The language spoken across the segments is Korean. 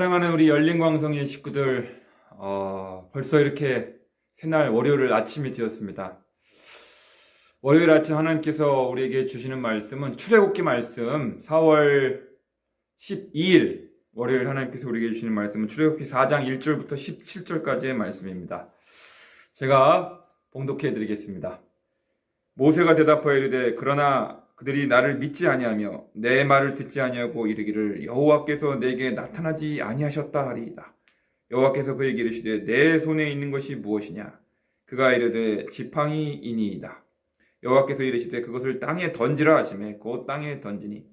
사랑하는 우리 열린광성의 식구들, 벌써 이렇게 새날 월요일 아침이 되었습니다. 월요일 아침 하나님께서 우리에게 주시는 말씀은 출애굽기 말씀 4월 12일 월요일 하나님께서 우리에게 주시는 말씀은 출애굽기 4장 1절부터 17절까지의 말씀입니다. 제가 봉독해 드리겠습니다. 모세가 대답하여 이르되 그러나 그들이 나를 믿지 아니하며 내 말을 듣지 아니하고 이르기를 여호와께서 내게 나타나지 아니하셨다 하리이다. 여호와께서 그에게 이르시되 내 손에 있는 것이 무엇이냐? 그가 이르되 지팡이이니이다. 여호와께서 이르시되 그것을 땅에 던지라 하시매 곧 땅에 던지니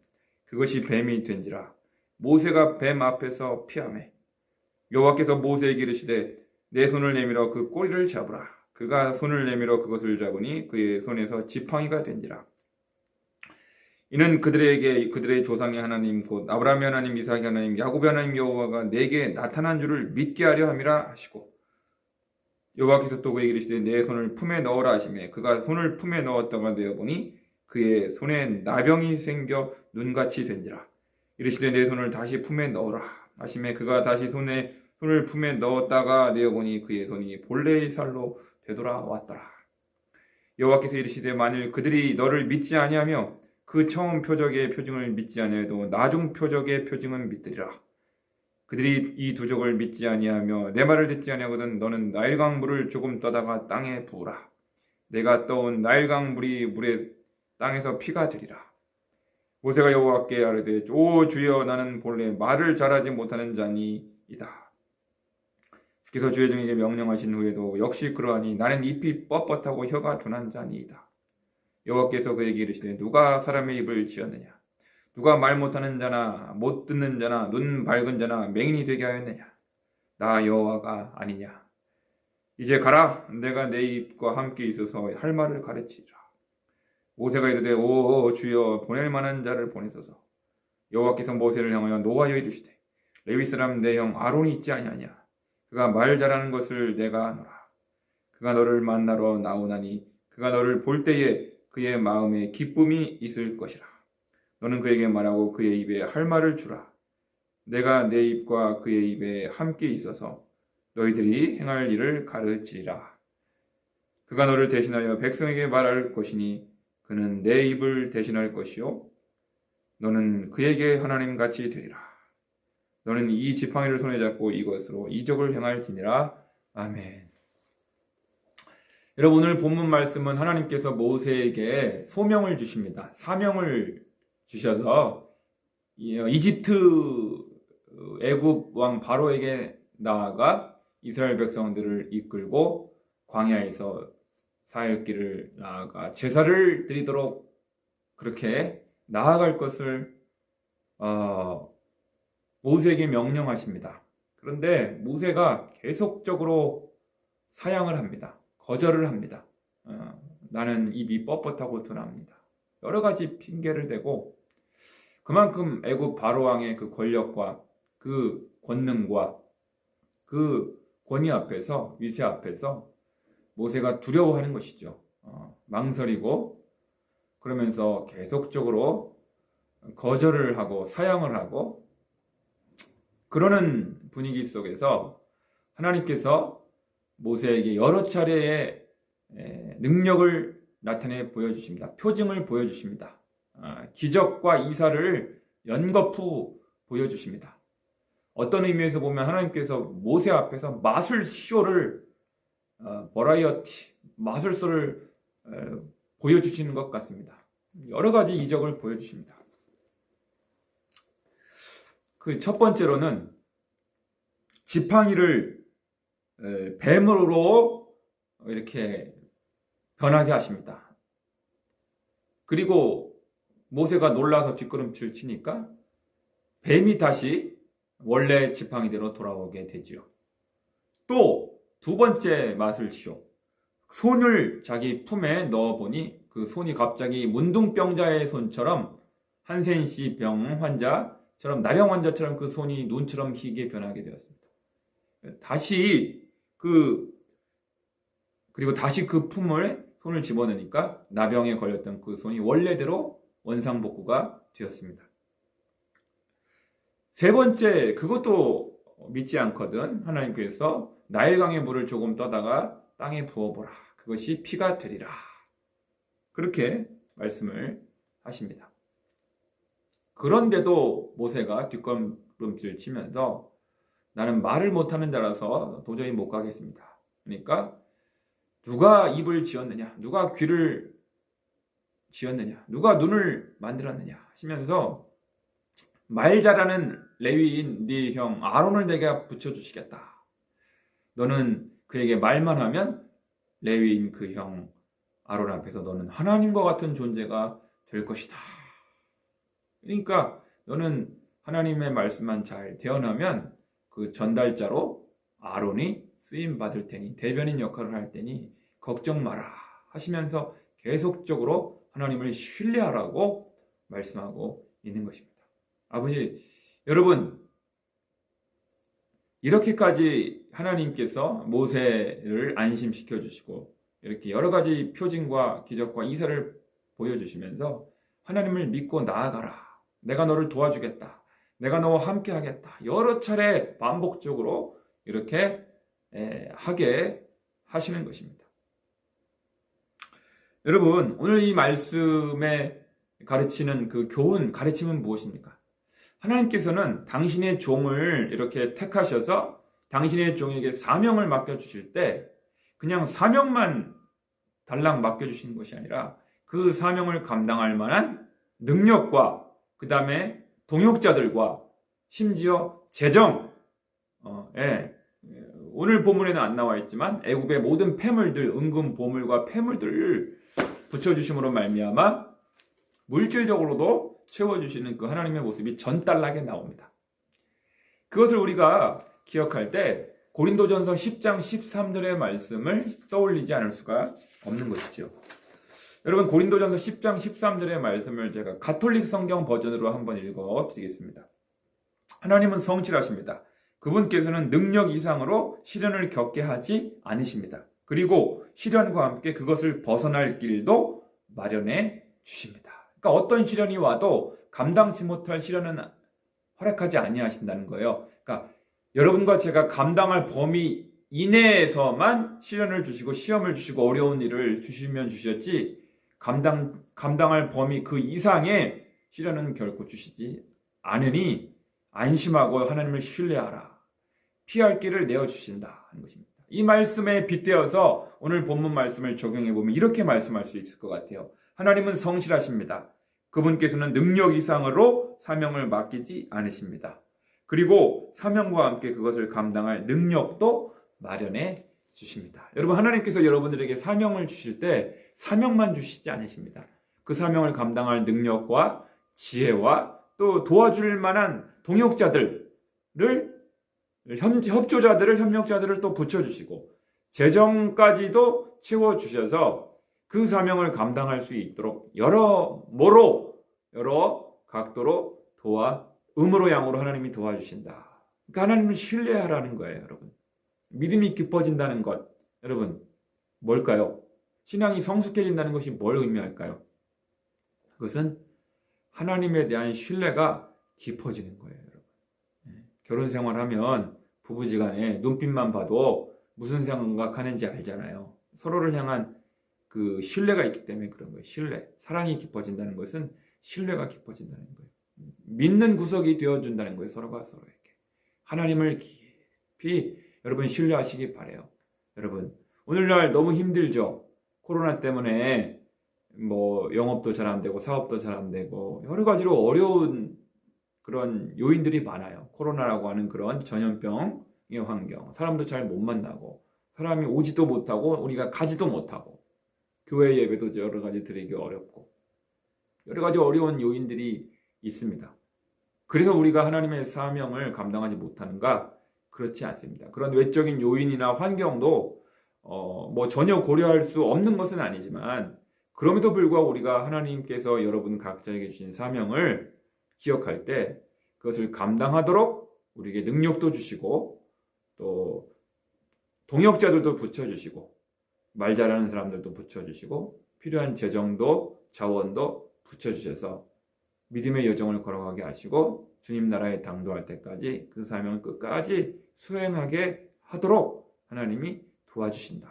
그것이 뱀이 된지라. 모세가 뱀 앞에서 피하매 여호와께서 모세에게 이르시되 내 손을 내밀어 그 꼬리를 잡으라. 그가 손을 내밀어 그것을 잡으니 그의 손에서 지팡이가 된지라. 이는 그들에게 그들의 조상의 하나님 곧 아브라함의 하나님 이삭의 하나님 야곱의 하나님 여호와가 내게 나타난 줄을 믿게 하려 함이라 하시고 여호와께서 또 그에게 이르시되 내 손을 품에 넣으라 하시매 그가 손을 품에 넣었다가 내어보니 그의 손에 나병이 생겨 눈같이 된지라. 이르시되 내 손을 다시 품에 넣으라 하시매 그가 다시 손을 품에 넣었다가 내어보니 그의 손이 본래의 살로 되돌아왔더라. 여호와께서 이르시되 만일 그들이 너를 믿지 아니하며 그 처음 표적의 표징을 믿지 아니하여도 나중 표적의 표징은 믿으리라. 그들이 이 두 족을 믿지 아니하며 내 말을 듣지 아니하거든 너는 나일강 물을 조금 떠다가 땅에 부으라. 내가 떠온 나일강 물이 물에 땅에서 피가 되리라. 모세가 여호와께 아뢰되 오 주여 나는 본래 말을 잘하지 못하는 자니이다. 주께서 주의 종에게 명령하신 후에도 역시 그러하니 나는 잎이 뻣뻣하고 혀가 둔한 자니이다. 여호와께서 그에게 이르시되 누가 사람의 입을 지었느냐? 누가 말 못하는 자나 못 듣는 자나 눈 밝은 자나 맹인이 되게 하였느냐? 나 여호와가 아니냐? 이제 가라. 내가 내 입과 함께 있어서 할 말을 가르치리라. 모세가 이르되 오 주여 보낼 만한 자를 보내소서. 여호와께서 모세를 향하여 노하여 이르시되 레위 사람 내 형 아론이 있지 아니하냐? 그가 말 잘하는 것을 내가 아노라. 그가 너를 만나러 나오나니 그가 너를 볼 때에 그의 마음에 기쁨이 있을 것이라. 너는 그에게 말하고 그의 입에 할 말을 주라. 내가 내 입과 그의 입에 함께 있어서 너희들이 행할 일을 가르치리라. 그가 너를 대신하여 백성에게 말할 것이니 그는 내 입을 대신할 것이요 너는 그에게 하나님같이 되리라. 너는 이 지팡이를 손에 잡고 이것으로 이적을 행할지니라. 아멘. 여러분 오늘 본문 말씀은 하나님께서 모세에게 소명을 주십니다. 사명을 주셔서 이집트 애굽 왕 바로에게 나아가 이스라엘 백성들을 이끌고 광야에서 사흘길을 나아가 제사를 드리도록 그렇게 나아갈 것을 모세에게 명령하십니다. 그런데 모세가 계속적으로 사양을 합니다. 거절을 합니다. 나는 입이 뻣뻣하고 둔합니다. 여러 가지 핑계를 대고 그만큼 애굽 바로왕의 그 권력과 그 권능과 그 권위 앞에서 위세 앞에서 모세가 두려워하는 것이죠. 망설이고 그러면서 계속적으로 거절을 하고 사양을 하고 그러는 분위기 속에서 하나님께서 모세에게 여러 차례의 능력을 나타내 보여주십니다. 표징을 보여주십니다. 기적과 이사를 연거푸 보여주십니다. 어떤 의미에서 보면 하나님께서 모세 앞에서 마술쇼를 버라이어티, 마술쇼를 보여주시는 것 같습니다. 여러 가지 이적을 보여주십니다. 그 첫 번째로는 지팡이를 뱀으로 이렇게 변하게 하십니다. 그리고 모세가 놀라서 뒷걸음질 치니까 뱀이 다시 원래 지팡이대로 돌아오게 되지요. 또 두 번째 마술쇼. 손을 자기 품에 넣어보니 그 손이 갑자기 문둥병자의 손처럼 한센시 병 환자처럼 나병 환자처럼 그 손이 눈처럼 희게 변하게 되었습니다. 그리고 다시 그 품을 손을 집어넣으니까 나병에 걸렸던 그 손이 원래대로 원상복구가 되었습니다. 세 번째, 그것도 믿지 않거든 하나님께서 나일강의 물을 조금 떠다가 땅에 부어보라. 그것이 피가 되리라. 그렇게 말씀을 하십니다. 그런데도 모세가 뒷걸음질 치면서 나는 말을 못하는 자라서 도저히 못 가겠습니다. 그러니까 누가 입을 지었느냐, 누가 귀를 지었느냐, 누가 눈을 만들었느냐 하시면서 말 잘하는 레위인 네 형 아론을 내게 붙여주시겠다. 너는 그에게 말만 하면 레위인 그 형 아론 앞에서 너는 하나님과 같은 존재가 될 것이다. 그러니까 너는 하나님의 말씀만 잘 대언하면 그 전달자로 아론이 쓰임 받을 테니 대변인 역할을 할 테니 걱정 마라 하시면서 계속적으로 하나님을 신뢰하라고 말씀하고 있는 것입니다. 아버지, 여러분, 이렇게까지 하나님께서 모세를 안심시켜 주시고 이렇게 여러 가지 표징과 기적과 이사를 보여주시면서 하나님을 믿고 나아가라. 내가 너를 도와주겠다. 내가 너와 함께 하겠다. 여러 차례 반복적으로 이렇게 하게 하시는 것입니다. 여러분, 오늘 이 말씀에 가르치는 그 교훈, 가르침은 무엇입니까? 하나님께서는 당신의 종을 이렇게 택하셔서 당신의 종에게 사명을 맡겨주실 때 그냥 사명만 달랑 맡겨주시는 것이 아니라 그 사명을 감당할 만한 능력과 그 다음에 동역자들과 심지어 재정, 오늘 본문에는 안 나와 있지만 애굽의 모든 폐물들, 은금 보물과 폐물들을 붙여주심으로 말미암아 물질적으로도 채워주시는 그 하나님의 모습이 전달나게 나옵니다. 그것을 우리가 기억할 때 고린도전서 10장 13절의 말씀을 떠올리지 않을 수가 없는 것이죠. 여러분, 고린도전서 10장 13절의 말씀을 제가 가톨릭 성경 버전으로 한번 읽어드리겠습니다. 하나님은 성실하십니다. 그분께서는 능력 이상으로 시련을 겪게 하지 않으십니다. 그리고 시련과 함께 그것을 벗어날 길도 마련해 주십니다. 그러니까 어떤 시련이 와도 감당치 못할 시련은 허락하지 아니하신다는 거예요. 그러니까 여러분과 제가 감당할 범위 이내에서만 시련을 주시고 시험을 주시고 어려운 일을 주시면 주셨지 감당할 범위 그 이상의 시련은 결코 주시지 않으니 안심하고 하나님을 신뢰하라. 피할 길을 내어주신다 하는 것입니다. 이 말씀에 빗대어서 오늘 본문 말씀을 적용해 보면 이렇게 말씀할 수 있을 것 같아요. 하나님은 성실하십니다. 그분께서는 능력 이상으로 사명을 맡기지 않으십니다. 그리고 사명과 함께 그것을 감당할 능력도 마련해 주십니다. 여러분, 하나님께서 여러분들에게 사명을 주실 때 사명만 주시지 않으십니다. 그 사명을 감당할 능력과 지혜와 또 도와줄 만한 동역자들을, 협조자들을, 협력자들을 또 붙여주시고 재정까지도 채워주셔서 그 사명을 감당할 수 있도록 여러 각도로 음으로 양으로 하나님이 도와주신다. 그러니까 하나님을 신뢰하라는 거예요, 여러분. 믿음이 깊어진다는 것, 여러분, 뭘까요? 신앙이 성숙해진다는 것이 뭘 의미할까요? 그것은 하나님에 대한 신뢰가 깊어지는 거예요, 여러분. 결혼 생활하면 부부지간에 눈빛만 봐도 무슨 생각하는지 알잖아요. 서로를 향한 그 신뢰가 있기 때문에 그런 거예요. 신뢰. 사랑이 깊어진다는 것은 신뢰가 깊어진다는 거예요. 믿는 구석이 되어준다는 거예요. 서로가 서로에게. 하나님을 깊이 여러분 신뢰하시기 바라요. 여러분, 오늘날 너무 힘들죠. 코로나 때문에 뭐 영업도 잘 안 되고 사업도 잘 안 되고 여러 가지로 어려운 그런 요인들이 많아요. 코로나라고 하는 그런 전염병의 환경. 사람도 잘 못 만나고 사람이 오지도 못하고 우리가 가지도 못하고 교회 예배도 여러 가지 드리기 어렵고 여러 가지 어려운 요인들이 있습니다. 그래서 우리가 하나님의 사명을 감당하지 못하는가? 그렇지 않습니다. 그런 외적인 요인이나 환경도 뭐 전혀 고려할 수 없는 것은 아니지만 그럼에도 불구하고 우리가 하나님께서 여러분 각자에게 주신 사명을 기억할 때 그것을 감당하도록 우리에게 능력도 주시고 또 동역자들도 붙여주시고 말 잘하는 사람들도 붙여주시고 필요한 재정도 자원도 붙여주셔서 믿음의 여정을 걸어가게 하시고 주님 나라에 당도할 때까지 그 사명을 끝까지 수행하게 하도록 하나님이 도와주신다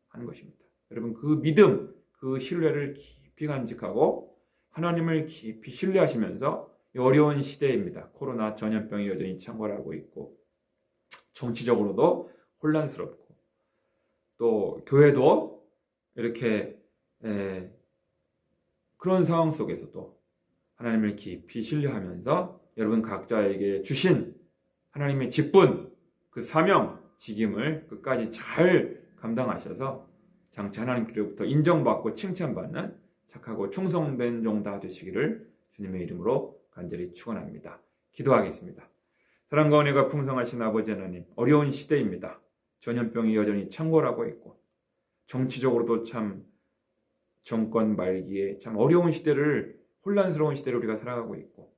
하는 것입니다. 여러분, 그 믿음, 그 신뢰를 깊이 간직하고 하나님을 깊이 신뢰하시면서 이 어려운 시대입니다. 코로나 전염병이 여전히 창궐하고 있고 정치적으로도 혼란스럽고 또 교회도 이렇게 그런 상황 속에서도 하나님을 깊이 신뢰하면서 여러분 각자에게 주신 하나님의 직분, 그 사명, 직임을 끝까지 잘 감당하셔서 장차 하나님께로부터 인정받고 칭찬받는 착하고 충성된 종 다 되시기를 주님의 이름으로 간절히 축원합니다. 기도하겠습니다. 사랑과 은혜가 풍성하신 아버지 하나님, 어려운 시대입니다. 전염병이 여전히 창궐하고 있고 정치적으로도 참 정권 말기에 참 어려운 시대를, 혼란스러운 시대를 우리가 살아가고 있고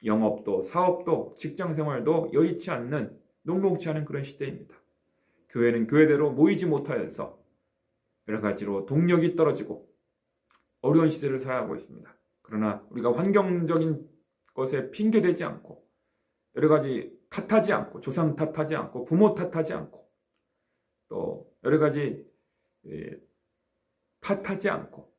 영업도 사업도 직장생활도 여의치 않는, 녹록지 않은 그런 시대입니다. 교회는 교회대로 모이지 못하여서 여러 가지로 동력이 떨어지고 어려운 시대를 살아가고 있습니다. 그러나 우리가 환경적인 것에 핑계대지 않고 여러 가지 탓하지 않고 조상 탓하지 않고 부모 탓하지 않고 또 여러 가지 탓하지 않고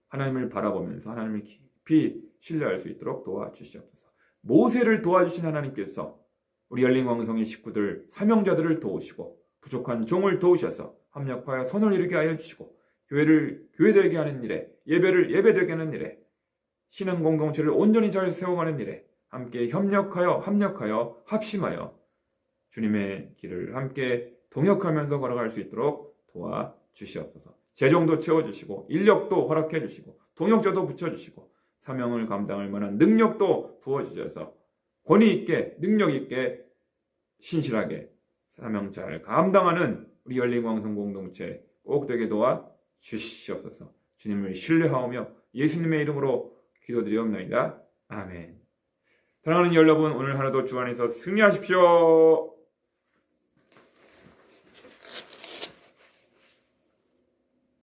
하나님을 바라보면서 하나님을 깊이 신뢰할 수 있도록 도와주시옵소서. 모세를 도와주신 하나님께서 우리 열린광성의 식구들, 사명자들을 도우시고 부족한 종을 도우셔서 합력하여 선을 이루게 하여 주시고 교회를 교회되게 하는 일에, 예배를 예배되게 하는 일에, 신앙 공동체를 온전히 잘 세워가는 일에 함께 합력하여 합심하여 주님의 길을 함께 동역하면서 걸어갈 수 있도록 도와주시옵소서. 재정도 채워주시고 인력도 허락해 주시고 동역자도 붙여주시고 사명을 감당할 만한 능력도 부어주셔서 권위 있게 능력 있게 신실하게 사명 잘 감당하는 우리 열린광성 공동체 꼭 되게 도와주시옵소서. 주님을 신뢰하오며 예수님의 이름으로 기도드리옵나이다. 아멘. 사랑하는 여러분, 오늘 하루도 주 안에서 승리하십시오.